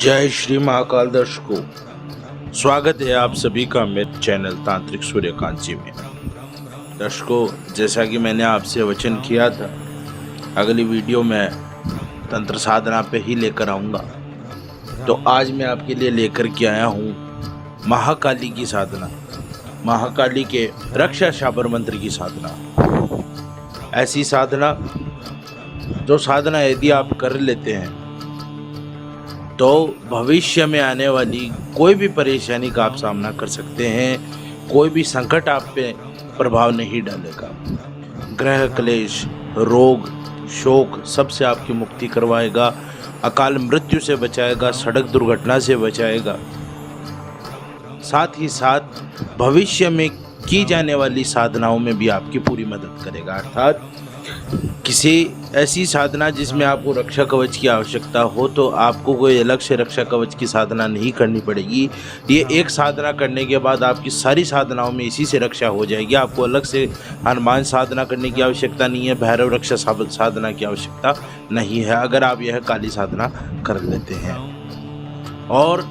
जय श्री महाकाल दर्शकों, स्वागत है आप सभी का मेरे चैनल तांत्रिक सूर्यकांत जी में। दर्शकों, जैसा कि मैंने आपसे वचन किया था, अगली वीडियो में तंत्र साधना पे ही लेकर आऊँगा। तो आज मैं आपके लिए लेकर के आया हूँ महाकाली की साधना, महाकाली के रक्षा शाबर मंत्र की साधना। ऐसी साधना जो साधना यदि आप कर लेते हैं तो भविष्य में आने वाली कोई भी परेशानी का आप सामना कर सकते हैं। कोई भी संकट आप पे प्रभाव नहीं डालेगा। ग्रह क्लेश, रोग, शोक सबसे आपकी मुक्ति करवाएगा। अकाल मृत्यु से बचाएगा, सड़क दुर्घटना से बचाएगा। साथ ही साथ भविष्य में की जाने वाली साधनाओं में भी आपकी पूरी मदद करेगा। अर्थात किसी ऐसी साधना जिसमें आपको रक्षा कवच की आवश्यकता हो तो आपको कोई अलग से रक्षा कवच की साधना नहीं करनी पड़ेगी। ये एक साधना करने के बाद आपकी सारी साधनाओं में इसी से रक्षा हो जाएगी। आपको अलग से हनुमान साधना करने की आवश्यकता नहीं है, भैरव रक्षा साधना की आवश्यकता नहीं है, अगर आप यह काली साधना कर लेते हैं। और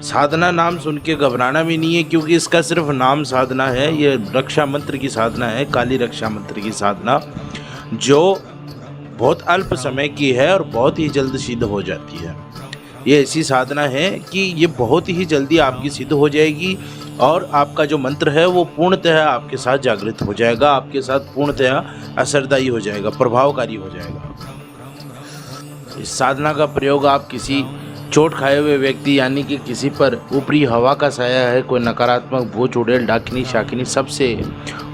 साधना नाम सुन के घबराना भी नहीं है, क्योंकि इसका सिर्फ नाम साधना है। ये रक्षा मंत्र की साधना है, काली रक्षा मंत्र की साधना, जो बहुत अल्प समय की है और बहुत ही जल्द सिद्ध हो जाती है। ये ऐसी साधना है कि ये बहुत ही जल्दी आपकी सिद्ध हो जाएगी और आपका जो मंत्र है वो पूर्णतः आपके साथ जागृत हो जाएगा, आपके साथ पूर्णतः असरदायी हो जाएगा, प्रभावकारी हो जाएगा। इस साधना का प्रयोग आप किसी चोट खाए हुए व्यक्ति, यानी कि किसी पर ऊपरी हवा का साया है, कोई नकारात्मक भूत, चुड़ैल, डाकिनी, शाकिनी, सबसे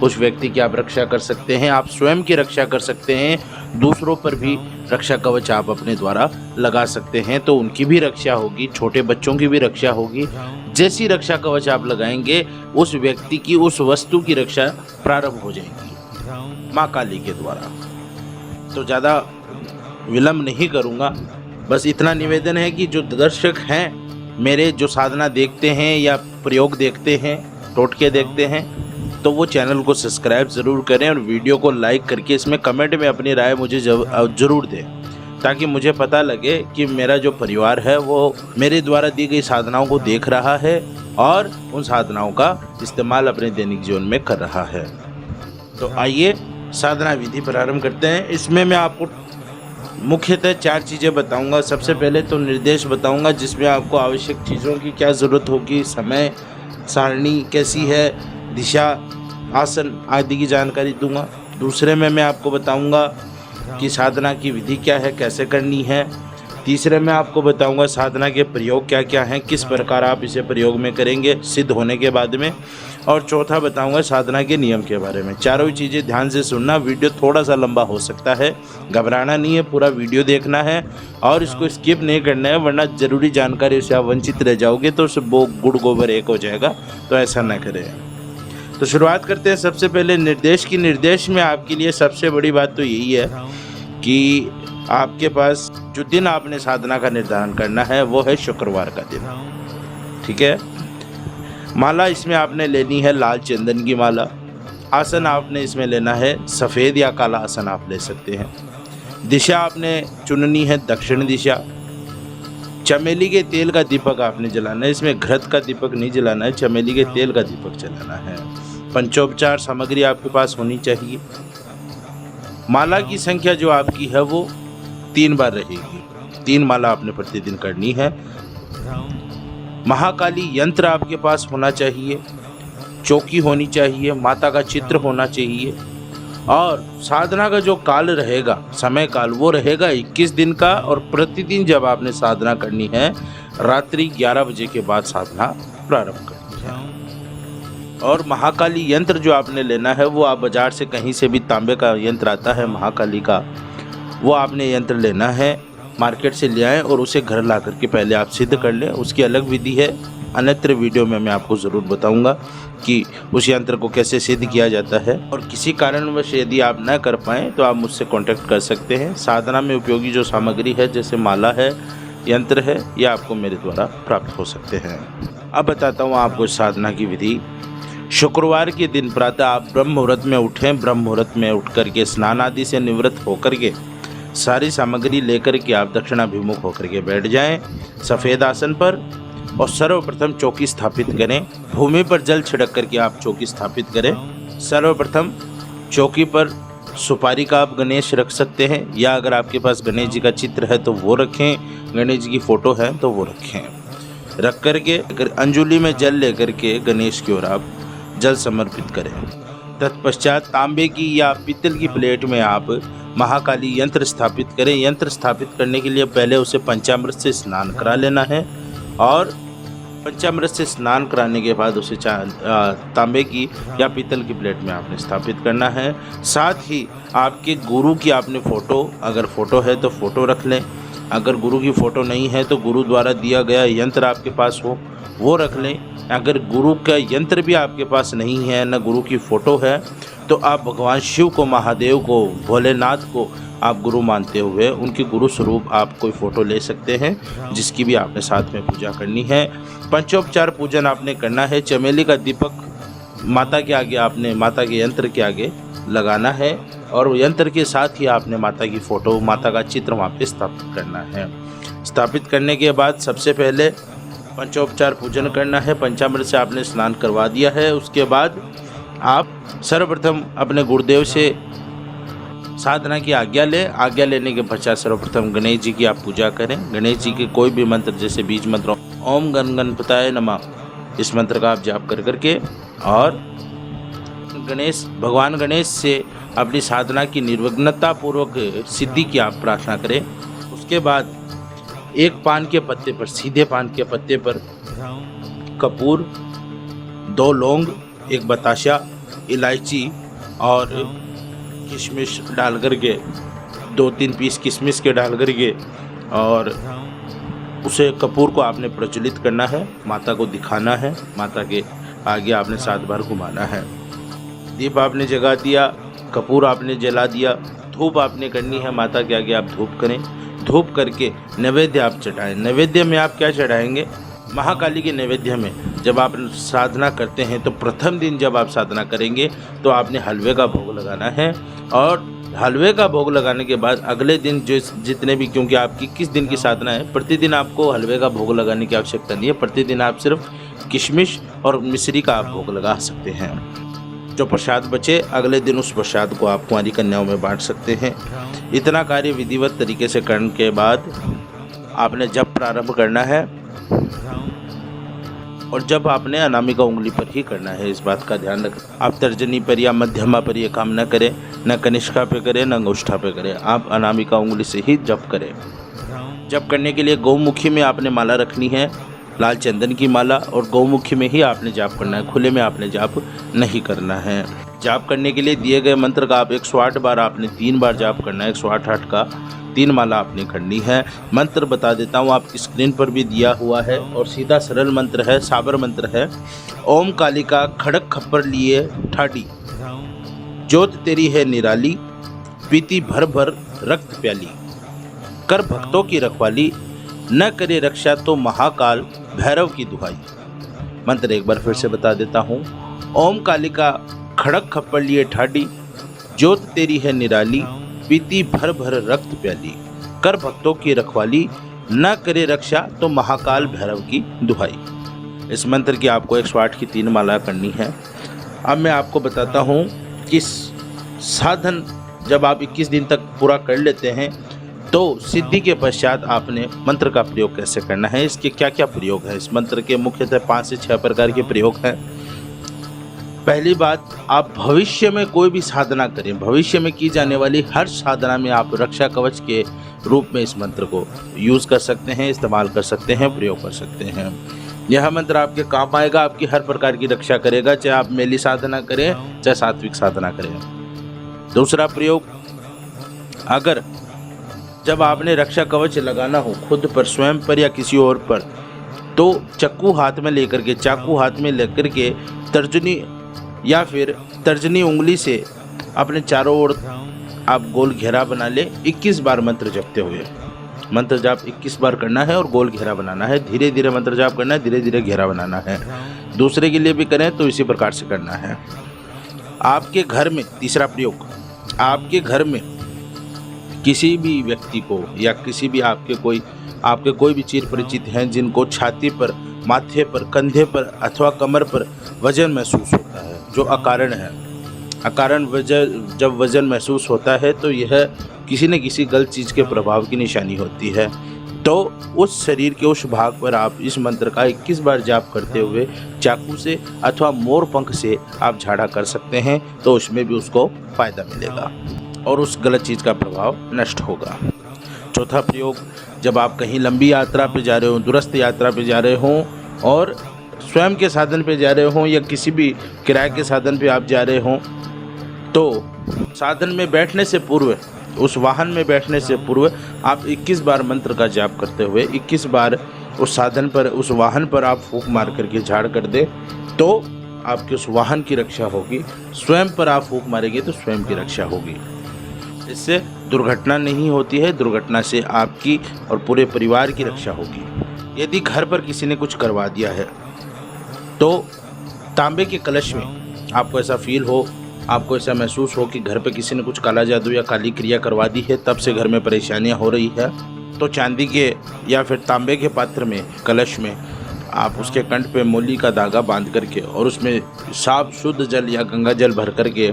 उस व्यक्ति की आप रक्षा कर सकते हैं। आप स्वयं की रक्षा कर सकते हैं, दूसरों पर भी रक्षा कवच आप अपने द्वारा लगा सकते हैं, तो उनकी भी रक्षा होगी, छोटे बच्चों की भी रक्षा होगी। जैसी रक्षा कवच आप लगाएंगे उस व्यक्ति की, उस वस्तु की रक्षा प्रारंभ हो जाएगी माँ काली के द्वारा। तो ज़्यादा विलम्ब नहीं करूँगा, बस इतना निवेदन है कि जो दर्शक हैं मेरे, जो साधना देखते हैं या प्रयोग देखते हैं, टोटके देखते हैं, तो वो चैनल को सब्सक्राइब ज़रूर करें और वीडियो को लाइक करके इसमें कमेंट में अपनी राय मुझे ज़रूर दें, ताकि मुझे पता लगे कि मेरा जो परिवार है वो मेरे द्वारा दी गई साधनाओं को देख रहा है और उन साधनाओं का इस्तेमाल अपने दैनिक जीवन में कर रहा है। तो आइए साधना विधि प्रारंभ करते हैं। इसमें मैं आपको मुख्यतः 4 चीज़ें बताऊंगा। सबसे पहले तो निर्देश बताऊंगा, जिसमें आपको आवश्यक चीज़ों की क्या ज़रूरत होगी, समय सारणी कैसी है, दिशा, आसन आदि की जानकारी दूंगा। दूसरे में मैं आपको बताऊंगा कि साधना की विधि क्या है, कैसे करनी है। तीसरे में आपको बताऊंगा साधना के प्रयोग क्या क्या हैं, किस प्रकार आप इसे प्रयोग में करेंगे सिद्ध होने के बाद में। और चौथा बताऊंगा साधना के नियम के बारे में। चारों चीज़ें ध्यान से सुनना। वीडियो थोड़ा सा लंबा हो सकता है, घबराना नहीं है, पूरा वीडियो देखना है और इसको स्किप नहीं करना है, वरना ज़रूरी जानकारी से आप वंचित रह जाओगे तो वो गुड़ गोबर एक हो जाएगा, तो ऐसा न करें। तो शुरुआत करते हैं सबसे पहले निर्देश की। निर्देश में आपके लिए सबसे बड़ी बात तो यही है कि आपके पास जो दिन आपने साधना का निर्धारण करना है वो है शुक्रवार का दिन, ठीक है। माला इसमें आपने लेनी है लाल चंदन की माला। आसन आपने इसमें लेना है सफ़ेद या काला आसन आप ले सकते हैं। दिशा आपने चुननी है दक्षिण दिशा। चमेली के तेल का दीपक आपने जलाना है, इसमें घृत का दीपक नहीं जलाना है, चमेली के तेल का दीपक जलाना है। पंचोपचार सामग्री आपके पास होनी चाहिए। माला की संख्या जो आपकी है वो 3 बार रहेगी। 3 माला आपने प्रतिदिन करनी है। महाकाली यंत्र आपके पास होना चाहिए, चौकी होनी चाहिए, माता का चित्र होना चाहिए और साधना का जो काल रहेगा, समय काल, वो रहेगा 21 दिन का। और प्रतिदिन जब आपने साधना करनी है रात्रि 11 बजे के बाद साधना प्रारंभ करनी है। और महाकाली यंत्र जो आपने लेना है वो आप बाज़ार से कहीं से भी तांबे का यंत्र आता है महाकाली का, वो आपने यंत्र लेना है, मार्केट से ले आएँ और उसे घर ला करके पहले आप सिद्ध कर लें। उसकी अलग विधि है, अन्यत्र वीडियो में मैं आपको ज़रूर बताऊंगा कि उस यंत्र को कैसे सिद्ध किया जाता है। और किसी कारणवश यदि आप न कर पाएँ तो आप मुझसे कांटेक्ट कर सकते हैं। साधना में उपयोगी जो सामग्री है, जैसे माला है, यंत्र है, ये आपको मेरे द्वारा प्राप्त हो सकते हैं। अब बताता हूँ आपको साधना की विधि। शुक्रवार के दिन प्रातः आप ब्रह्म मुहूर्त में उठें। ब्रह्म मुहूर्त में उठ करके स्नान आदि से निवृत्त होकर के सारी सामग्री लेकर के आप दक्षिणाभिमुख होकर के बैठ जाएं सफ़ेद आसन पर और सर्वप्रथम चौकी स्थापित करें। भूमि पर जल छिड़क करके आप चौकी स्थापित करें। सर्वप्रथम चौकी पर सुपारी का आप गणेश रख सकते हैं, या अगर आपके पास गणेश जी का चित्र है तो वो रखें, गणेश जी की फ़ोटो है तो वो रखें। रख करके अंजुली में जल लेकर के गणेश की ओर आप जल समर्पित करें। तत्पश्चात तांबे की या पीतल की प्लेट में आप महाकाली यंत्र स्थापित करें। यंत्र स्थापित करने के लिए पहले उसे पंचामृत से स्नान करा लेना है और पंचामृत से स्नान कराने के बाद उसे तांबे की या पीतल की प्लेट में आपने स्थापित करना है। साथ ही आपके गुरु की आपने फ़ोटो, अगर फ़ोटो है तो फ़ोटो रख लें, अगर गुरु की फ़ोटो नहीं है तो गुरु द्वारा दिया गया यंत्र आपके पास हो वो रख लें। अगर गुरु का यंत्र भी आपके पास नहीं है, न गुरु की फ़ोटो है, तो आप भगवान शिव को, महादेव को, भोलेनाथ को आप गुरु मानते हुए उनके गुरु स्वरूप आप कोई फ़ोटो ले सकते हैं, जिसकी भी आपने साथ में पूजा करनी है। पंचोपचार पूजन आपने करना है। चमेली का दीपक माता के आगे, आपने माता के यंत्र के आगे लगाना है और यंत्र के साथ ही आपने माता की फ़ोटो, माता का चित्र वहाँ पे स्थापित करना है। स्थापित करने के बाद सबसे पहले पंचोपचार पूजन करना है। पंचामृत से आपने स्नान करवा दिया है। उसके बाद आप सर्वप्रथम अपने गुरुदेव से साधना की आज्ञा लें। आज्ञा लेने के पश्चात सर्वप्रथम गणेश जी की आप पूजा करें। गणेश जी के कोई भी मंत्र, जैसे बीज मंत्र ओम गणपताय नमः, इस मंत्र का आप जाप कर करके और भगवान गणेश से अपनी साधना की निर्विघ्नता पूर्वक सिद्धि की आप प्रार्थना करें। उसके बाद एक पान के पत्ते पर, सीधे पान के पत्ते पर कपूर, 2 लौंग, 1 बताशा, इलायची और किशमिश डाल करके, 2-3 पीस किशमिश के डाल करके और उसे कपूर को आपने प्रज्वलित करना है, माता को दिखाना है, माता के आगे आपने 7 बार घुमाना है। दीप आपने जगा दिया, कपूर आपने जला दिया, धूप आपने करनी है, माता के आगे आप धूप करें। धूप करके नैवेद्य आप चढ़ाएं। नैवेद्य में आप क्या चढ़ाएंगे? महाकाली के नैवेद्य में जब आप साधना करते हैं तो प्रथम दिन जब आप साधना करेंगे तो आपने हलवे का भोग लगाना है और हलवे का भोग लगाने के बाद अगले दिन जितने भी, क्योंकि आपकी 21 दिन की साधना है, प्रतिदिन आपको हलवे का भोग लगाने की आवश्यकता नहीं है। प्रतिदिन आप सिर्फ किशमिश और मिश्री का आप भोग लगा सकते हैं। जो प्रसाद बचे अगले दिन उस प्रसाद को आप कुंवारी कन्याओं में बांट सकते हैं। इतना कार्य विधिवत तरीके से करने के बाद आपने जप प्रारंभ करना है और जब आपने अनामिका उंगली पर ही करना है, इस बात का ध्यान रखें। आप तर्जनी पर या मध्यमा पर यह काम न करें, न कनिष्का पे करें, न अंगुष्ठा पे करें। आप अनामिका उंगली से ही जप करें। जप करने के लिए गौमुखी में आपने माला रखनी है, लाल चंदन की माला, और गौमुखी में ही आपने जाप करना है, खुले में आपने जाप नहीं करना है। जाप करने के लिए दिए गए मंत्र का आप 108 बार आपने 3 बार जाप करना है। 108 का 3 माला आपने करनी है। मंत्र बता देता हूँ, आपकी स्क्रीन पर भी दिया हुआ है और सीधा सरल मंत्र है, साबर मंत्र है। ओम कालिका खड़क खप्पर लिए ठाडी, जोत तेरी है निराली, पीती भर भर रक्त प्याली, कर भक्तों की रखवाली, न करे रक्षा तो महाकाल भैरव की दुहाई। मंत्र एक बार फिर से बता देता हूँ। ओम कालिका खड़क खप्पर लिए ठाडी, जोत तेरी है निराली, पीती भर भर रक्त प्याली, कर भक्तों की रखवाली, न करे रक्षा तो महाकाल भैरव की दुहाई। इस मंत्र की आपको 108 की 3 माला करनी है। अब मैं आपको बताता हूँ कि साधन जब आप 21 दिन तक पूरा कर लेते हैं तो सिद्धि के पश्चात आपने मंत्र का प्रयोग कैसे करना है, इसके क्या क्या प्रयोग है। इस मंत्र के मुख्यतः 5 से 6 प्रकार के प्रयोग हैं। पहली बात, आप भविष्य में कोई भी साधना करें, भविष्य में की जाने वाली हर साधना में आप रक्षा कवच के रूप में इस मंत्र को यूज़ कर सकते हैं, इस्तेमाल कर सकते हैं, प्रयोग कर सकते हैं। यह मंत्र आपके काम आएगा, आपकी हर प्रकार की रक्षा करेगा, चाहे आप मेली साधना करें, चाहे सात्विक साधना करें। दूसरा प्रयोग, अगर जब आपने रक्षा कवच लगाना हो खुद पर, स्वयं पर या किसी और पर, तो चाकू हाथ में लेकर के, तर्जनी या फिर तर्जनी उंगली से अपने चारों ओर आप गोल घेरा बना ले। 21 बार मंत्र जपते हुए, मंत्र जाप 21 बार करना है और गोल घेरा बनाना है। धीरे धीरे मंत्र जाप करना है, धीरे धीरे घेरा बनाना है। दूसरे के लिए भी करें तो इसी प्रकार से करना है। आपके घर में, तीसरा प्रयोग, आपके घर में किसी भी व्यक्ति को या किसी भी आपके कोई भी चिर परिचित हैं जिनको छाती पर, माथे पर, कंधे पर अथवा कमर पर वजन महसूस होता है जो अकारण है। अकारण जब वजन महसूस होता है तो यह किसी न किसी गलत चीज़ के प्रभाव की निशानी होती है। तो उस शरीर के उस भाग पर आप इस मंत्र का 21 बार जाप करते हुए चाकू से अथवा मोर पंख से आप झाड़ा कर सकते हैं, तो उसमें भी उसको फ़ायदा मिलेगा और उस गलत चीज़ का प्रभाव नष्ट होगा। चौथा प्रयोग, जब आप कहीं लंबी यात्रा पे जा रहे हो, दूरस्थ यात्रा पे जा रहे हों और स्वयं के साधन पे जा रहे हों या किसी भी किराए के साधन पे आप जा रहे हों, तो साधन में बैठने से पूर्व, उस वाहन में बैठने से पूर्व आप 21 बार मंत्र का जाप करते हुए 21 बार उस साधन पर, उस वाहन पर आप फूंक मार करके झाड़ कर दे, तो आपके उस वाहन की रक्षा होगी। स्वयं पर आप फूंक मारेंगे तो स्वयं की रक्षा होगी। इससे दुर्घटना नहीं होती है, दुर्घटना से आपकी और पूरे परिवार की रक्षा होगी। यदि घर पर किसी ने कुछ करवा दिया है तो तांबे के कलश में आपको ऐसा फील हो, आपको ऐसा महसूस हो कि घर पे किसी ने कुछ काला जादू या काली क्रिया करवा दी है, तब से घर में परेशानियां हो रही है, तो चांदी के या फिर तांबे के पात्र में, कलश में आप उसके कंठ पे मूली का धागा बांध करके और उसमें साफ शुद्ध जल या गंगा जल भर करके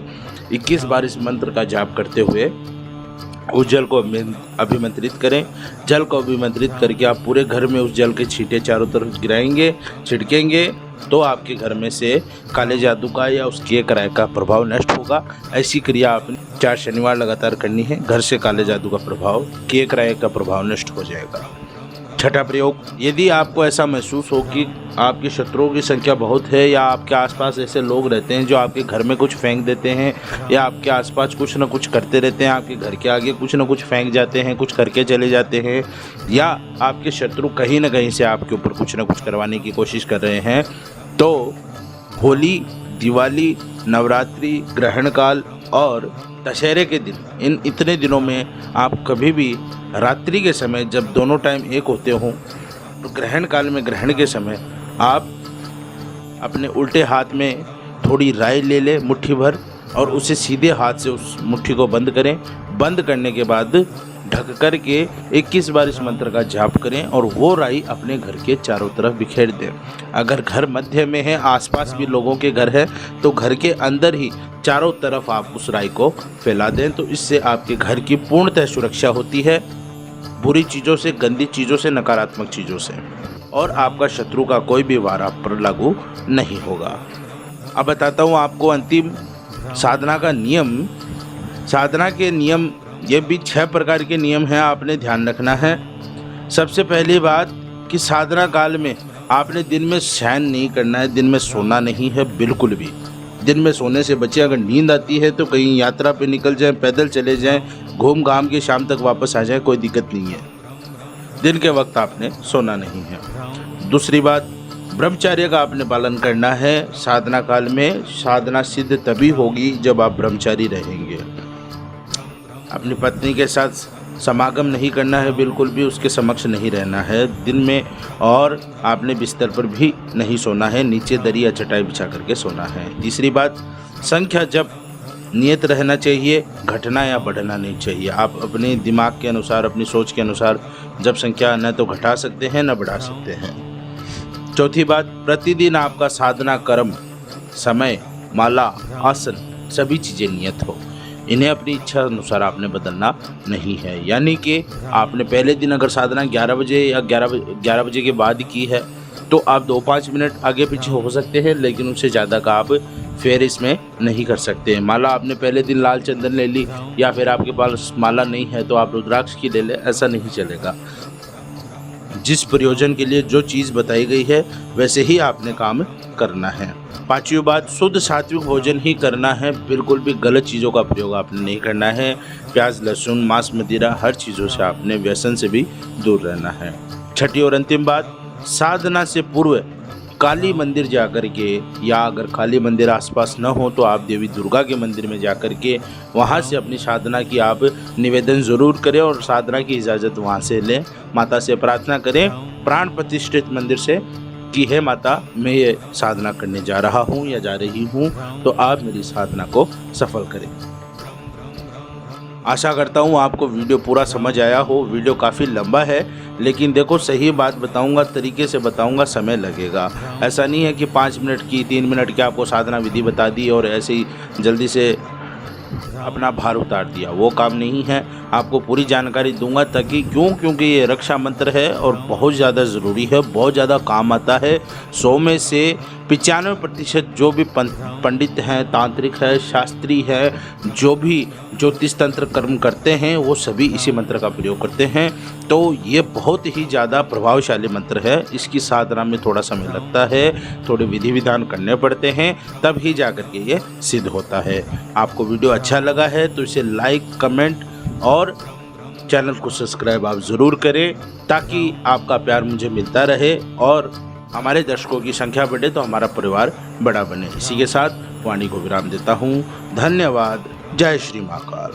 21 बार इस मंत्र का जाप करते हुए उस जल को अभिमंत्रित करें। जल को अभिमंत्रित करके आप पूरे घर में उस जल के छींटे चारों तरफ गिराएंगे, छिड़केंगे, तो आपके घर में से काले जादू का या उसके किराए का प्रभाव नष्ट होगा। ऐसी क्रिया आपने 4 शनिवार लगातार करनी है। घर से काले जादू का प्रभाव, किए किराए का प्रभाव नष्ट हो जाएगा। छठा प्रयोग, यदि आपको ऐसा महसूस हो कि आपके शत्रुओं की संख्या बहुत है या आपके आसपास ऐसे लोग रहते हैं जो आपके घर में कुछ फेंक देते हैं या आपके आसपास कुछ न कुछ करते रहते हैं, आपके घर के आगे कुछ न कुछ फेंक जाते हैं, कुछ करके चले जाते हैं, या आपके शत्रु कहीं न कहीं से आपके ऊपर कुछ न कुछ करवाने की कोशिश कर रहे हैं, तो होली, दिवाली, नवरात्रि, ग्रहण काल और दशहरे के दिन, इन इतने दिनों में आप कभी भी रात्रि के समय जब दोनों टाइम एक होते हों, तो ग्रहण काल में, ग्रहण के समय आप अपने उल्टे हाथ में थोड़ी राई ले लें मुट्ठी भर और उसे सीधे हाथ से उस मुट्ठी को बंद करें। बंद करने के बाद ढक कर के 21 बार इस मंत्र का जाप करें और वो राई अपने घर के चारों तरफ बिखेर दें। अगर घर मध्य में है, आसपास भी लोगों के घर है, तो घर के अंदर ही चारों तरफ आप उस राई को फैला दें। तो इससे आपके घर की पूर्णतः सुरक्षा होती है, बुरी चीज़ों से, गंदी चीज़ों से, नकारात्मक चीज़ों से, और आपका शत्रु का कोई भी वार आप पर लागू नहीं होगा। अब बताता हूँ आपको अंतिम साधना का नियम। साधना के नियम, ये भी 6 प्रकार के नियम हैं, आपने ध्यान रखना है। सबसे पहली बात कि साधना काल में आपने दिन में शयन नहीं करना है, दिन में सोना नहीं है बिल्कुल भी। दिन में सोने से बचे, अगर नींद आती है तो कहीं यात्रा पे निकल जाएं, पैदल चले जाएं, घूम घाम के शाम तक वापस आ जाएं, कोई दिक्कत नहीं है। दिन के वक्त आपने सोना नहीं है। दूसरी बात, ब्रह्मचर्य का आपने पालन करना है। साधना काल में साधना सिद्ध तभी होगी जब आप ब्रह्मचारी रहेंगे। अपनी पत्नी के साथ समागम नहीं करना है, बिल्कुल भी उसके समक्ष नहीं रहना है दिन में, और आपने बिस्तर पर भी नहीं सोना है, नीचे दरी या चटाई बिछा करके सोना है। तीसरी बात, संख्या जब नियत रहना चाहिए, घटना या बढ़ना नहीं चाहिए। आप अपने दिमाग के अनुसार, अपनी सोच के अनुसार जब संख्या न तो घटा सकते हैं न बढ़ा सकते हैं। चौथी बात, प्रतिदिन आपका साधना कर्म, समय, माला, आसन सभी चीज़ें नियत हो। इन्हें अपनी इच्छा अनुसार आपने बदलना नहीं है। यानी कि आपने पहले दिन अगर साधना 11 बजे या 11 बजे के बाद की है तो आप 2-5 मिनट आगे पीछे हो सकते हैं, लेकिन उससे ज़्यादा का आप फेर इसमें नहीं कर सकते हैं। माला आपने पहले दिन लाल चंदन ले ली, या फिर आपके पास माला नहीं है तो आप रुद्राक्ष की ले लें, ऐसा नहीं चलेगा। जिस प्रयोजन के लिए जो चीज़ बताई गई है वैसे ही आपने काम करना है। पांचवी बात, शुद्ध सात्विक भोजन ही करना है, बिल्कुल भी गलत चीज़ों का प्रयोग आपने नहीं करना है। प्याज, लहसुन, मांस, मदिरा, हर चीज़ों से आपने व्यसन से भी दूर रहना है। छठी और अंतिम बात, साधना से पूर्व काली मंदिर जाकर के, या अगर काली मंदिर आसपास न हो तो आप देवी दुर्गा के मंदिर में जाकर के वहाँ से अपनी साधना की आप निवेदन ज़रूर करें और साधना की इजाज़त वहाँ से लें। माता से प्रार्थना करें प्राण प्रतिष्ठित मंदिर से कि हे माता, मैं ये साधना करने जा रहा हूँ या जा रही हूँ, तो आप मेरी साधना को सफल करें। आशा करता हूँ आपको वीडियो पूरा समझ आया हो। वीडियो काफ़ी लंबा है, लेकिन देखो सही बात बताऊँगा, तरीके से बताऊँगा, समय लगेगा। ऐसा नहीं है कि 5 मिनट की 3 मिनट की आपको साधना विधि बता दी और ऐसे ही जल्दी से अपना भार उतार दिया, वो काम नहीं है। आपको पूरी जानकारी दूंगा ताकि क्योंकि ये रक्षा मंत्र है और बहुत ज़्यादा ज़रूरी है, बहुत ज़्यादा काम आता है। 100 में से 95% जो भी पंडित हैं, तांत्रिक है, शास्त्री है, जो भी ज्योतिष तंत्र कर्म करते हैं, वो सभी इसी मंत्र का प्रयोग करते हैं। तो ये बहुत ही ज़्यादा प्रभावशाली मंत्र है। इसकी साधना में थोड़ा समय लगता है, थोड़े विधि विधान करने पड़ते हैं, तब ही जा कर के ये सिद्ध होता है। आपको वीडियो अच्छा लगा है तो इसे लाइक, कमेंट और चैनल को सब्सक्राइब आप ज़रूर करें, ताकि आपका प्यार मुझे मिलता रहे और हमारे दर्शकों की संख्या बढ़े तो हमारा परिवार बड़ा बने। इसी के साथ वाणी को विराम देता हूँ। धन्यवाद। जय श्री महाकाल।